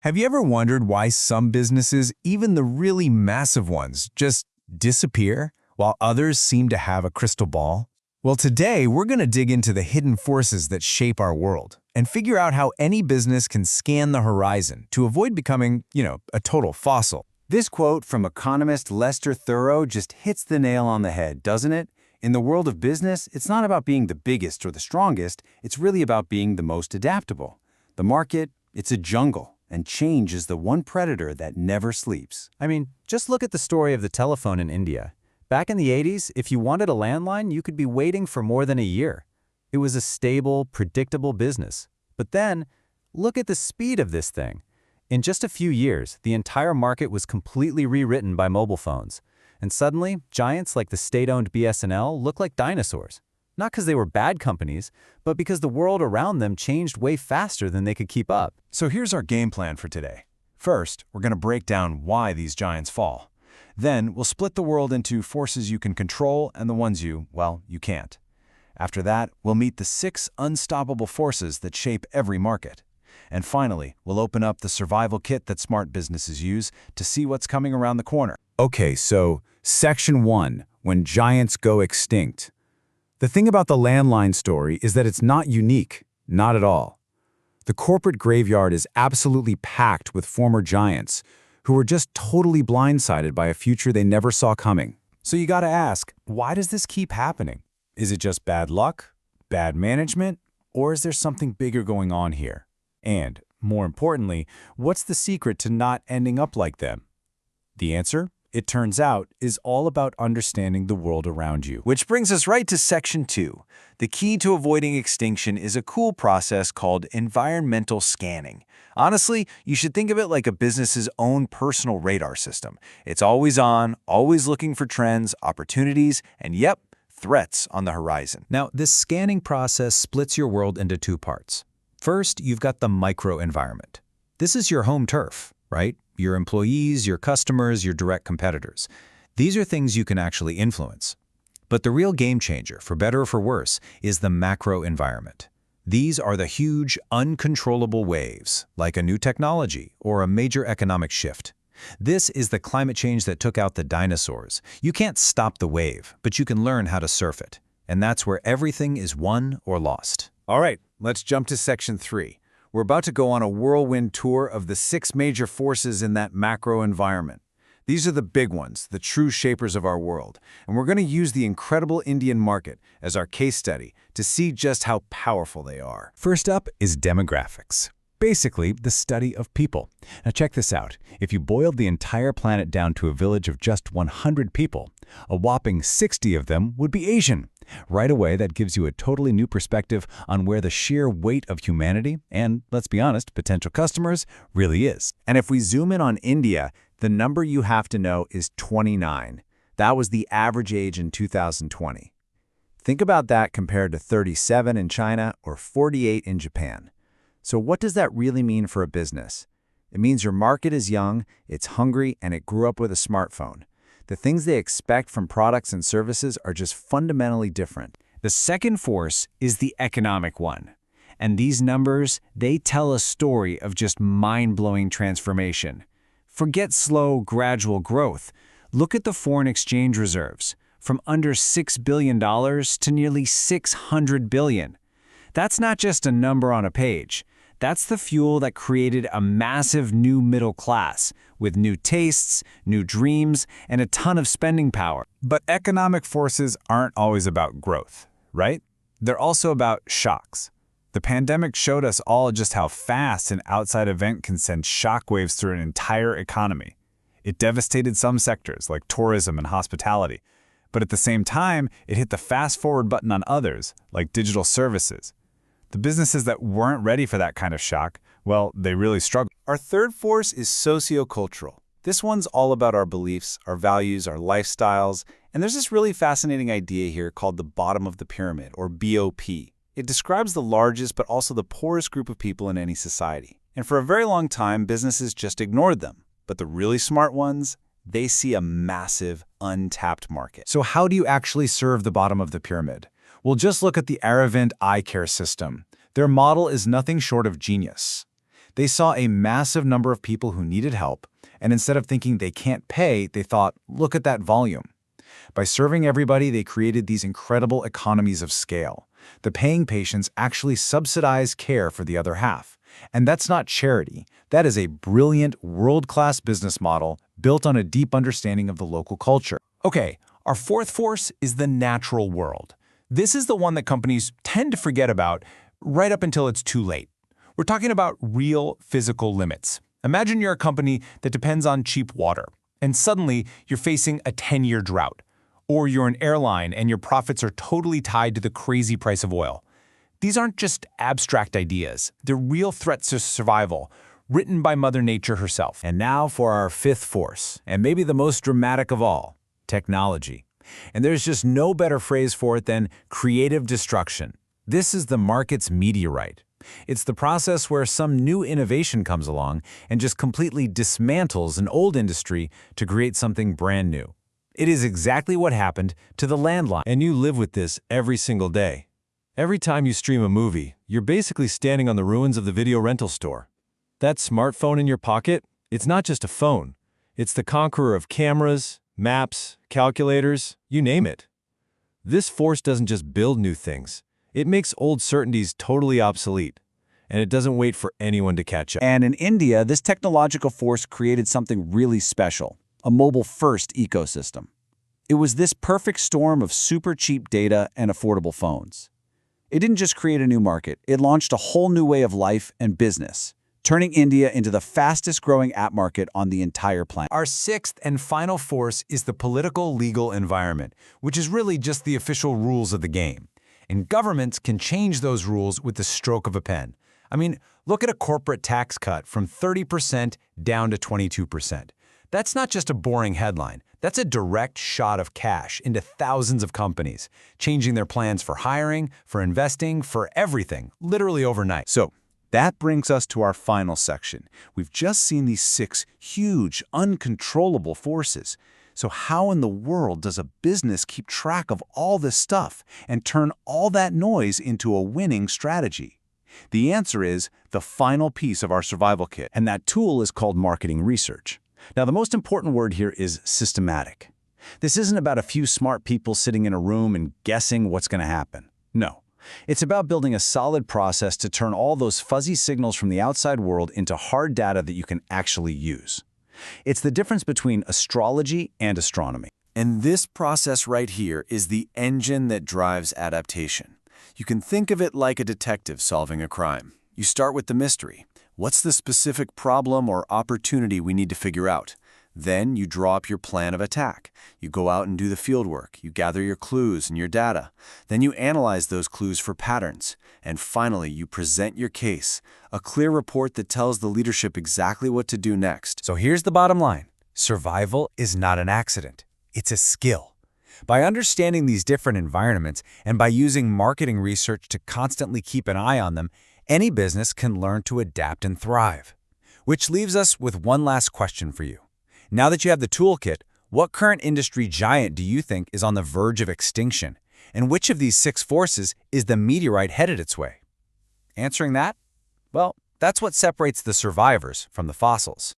Have you ever wondered why some businesses, even the really massive ones, just disappear, while others seem to have a crystal ball? Well, today we're going to dig into the hidden forces that shape our world and figure out how any business can scan the horizon to avoid becoming, a total fossil. This quote from economist Lester Thurow just hits the nail on the head, doesn't it? In the world of business, it's not about being the biggest or the strongest, it's really about being the most adaptable. The market, it's a jungle, and change is the one predator that never sleeps. I mean, just look at the story of the telephone in India. Back in the 80s, if you wanted a landline, you could be waiting for more than a year. It was a stable, predictable business. But then, look at the speed of this thing. In just a few years, the entire market was completely rewritten by mobile phones. And suddenly, giants like the state-owned BSNL look like dinosaurs. Not because they were bad companies, but because the world around them changed way faster than they could keep up. So here's our game plan for today. First, we're going to break down why these giants fall. Then, we'll split the world into forces you can control and the ones you can't. After that, we'll meet the 6 unstoppable forces that shape every market. And finally, we'll open up the survival kit that smart businesses use to see what's coming around the corner. Okay, so Section 1, when giants go extinct. The thing about the landline story is that it's not unique, not at all. The corporate graveyard is absolutely packed with former giants who were just totally blindsided by a future they never saw coming. So you gotta ask, why does this keep happening? Is it just bad luck, bad management, or is there something bigger going on here? And, more importantly, what's the secret to not ending up like them? The answer, it turns out, is all about understanding the world around you. Which brings us right to Section 2. The key to avoiding extinction is a cool process called environmental scanning. Honestly, you should think of it like a business's own personal radar system. It's always on, always looking for trends, opportunities, and threats on the horizon. Now, this scanning process splits your world into 2 parts. First, you've got the microenvironment. This is your home turf, right? Your employees, your customers, your direct competitors. These are things you can actually influence. But the real game changer, for better or for worse, is the macro environment. These are the huge, uncontrollable waves, like a new technology or a major economic shift. This is the climate change that took out the dinosaurs. You can't stop the wave, but you can learn how to surf it. And that's where everything is won or lost. All right, let's jump to Section 3. We're about to go on a whirlwind tour of the 6 major forces in that macro environment. These are the big ones, the true shapers of our world, and we're going to use the incredible Indian market as our case study to see just how powerful they are. First up is demographics. Basically, the study of people. Now check this out. If you boiled the entire planet down to a village of just 100 people, a whopping 60 of them would be Asian. Right away, that gives you a totally new perspective on where the sheer weight of humanity, and let's be honest, potential customers, really is. And if we zoom in on India, the number you have to know is 29. That was the average age in 2020. Think about that compared to 37 in China or 48 in Japan. So what does that really mean for a business? It means your market is young, it's hungry, and it grew up with a smartphone. The things they expect from products and services are just fundamentally different. The second force is the economic one. And these numbers, they tell a story of just mind-blowing transformation. Forget slow, gradual growth. Look at the foreign exchange reserves, from under $6 billion to nearly $600 billion. That's not just a number on a page. That's the fuel that created a massive new middle class, with new tastes, new dreams, and a ton of spending power. But economic forces aren't always about growth, right? They're also about shocks. The pandemic showed us all just how fast an outside event can send shockwaves through an entire economy. It devastated some sectors, like tourism and hospitality. But at the same time, it hit the fast-forward button on others, like digital services. The businesses that weren't ready for that kind of shock, well, they really struggled. Our third force is sociocultural. This one's all about our beliefs, our values, our lifestyles, and there's this really fascinating idea here called the bottom of the pyramid, or BOP. It describes the largest but also the poorest group of people in any society. And for a very long time, businesses just ignored them. But the really smart ones, they see a massive, untapped market. So how do you actually serve the bottom of the pyramid? Well, just look at the Aravind eye care system. Their model is nothing short of genius. They saw a massive number of people who needed help, and instead of thinking they can't pay, they thought, look at that volume. By serving everybody, they created these incredible economies of scale. The paying patients actually subsidize care for the other half. And that's not charity. That is a brilliant, world-class business model built on a deep understanding of the local culture. Okay, our fourth force is the natural world. This is the one that companies tend to forget about right up until it's too late. We're talking about real physical limits. Imagine you're a company that depends on cheap water, and suddenly you're facing a 10-year drought. Or you're an airline and your profits are totally tied to the crazy price of oil. These aren't just abstract ideas. They're real threats to survival, written by Mother Nature herself. And now for our fifth force, and maybe the most dramatic of all, technology. And there's just no better phrase for it than creative destruction. This is the market's meteorite. It's the process where some new innovation comes along and just completely dismantles an old industry to create something brand new. It is exactly what happened to the landline. And you live with this every single day. Every time you stream a movie, you're basically standing on the ruins of the video rental store. That smartphone in your pocket, it's not just a phone. It's the conqueror of cameras, maps, calculators, you name it. This force doesn't just build new things. It makes old certainties totally obsolete. And it doesn't wait for anyone to catch up. And in India, this technological force created something really special, a mobile-first ecosystem. It was this perfect storm of super cheap data and affordable phones. It didn't just create a new market, it launched a whole new way of life and business, turning India into the fastest-growing app market on the entire planet. Our sixth and final force is the political legal environment, which is really just the official rules of the game. And governments can change those rules with the stroke of a pen. I mean, look at a corporate tax cut from 30% down to 22%. That's not just a boring headline. That's a direct shot of cash into thousands of companies, changing their plans for hiring, for investing, for everything, literally overnight. So, that brings us to our final section. We've just seen these 6 huge, uncontrollable forces. So how in the world does a business keep track of all this stuff and turn all that noise into a winning strategy? The answer is the final piece of our survival kit, and that tool is called marketing research. Now, the most important word here is systematic. This isn't about a few smart people sitting in a room and guessing what's going to happen. No. It's about building a solid process to turn all those fuzzy signals from the outside world into hard data that you can actually use. It's the difference between astrology and astronomy. And this process right here is the engine that drives adaptation. You can think of it like a detective solving a crime. You start with the mystery. What's the specific problem or opportunity we need to figure out? Then you draw up your plan of attack. You go out and do the field work. You gather your clues and your data. Then you analyze those clues for patterns. And finally, you present your case, a clear report that tells the leadership exactly what to do next. So here's the bottom line. Survival is not an accident. It's a skill. By understanding these different environments and by using marketing research to constantly keep an eye on them, any business can learn to adapt and thrive. Which leaves us with one last question for you. Now that you have the toolkit, what current industry giant do you think is on the verge of extinction? And which of these 6 forces is the meteorite headed its way? Answering that? Well, that's what separates the survivors from the fossils.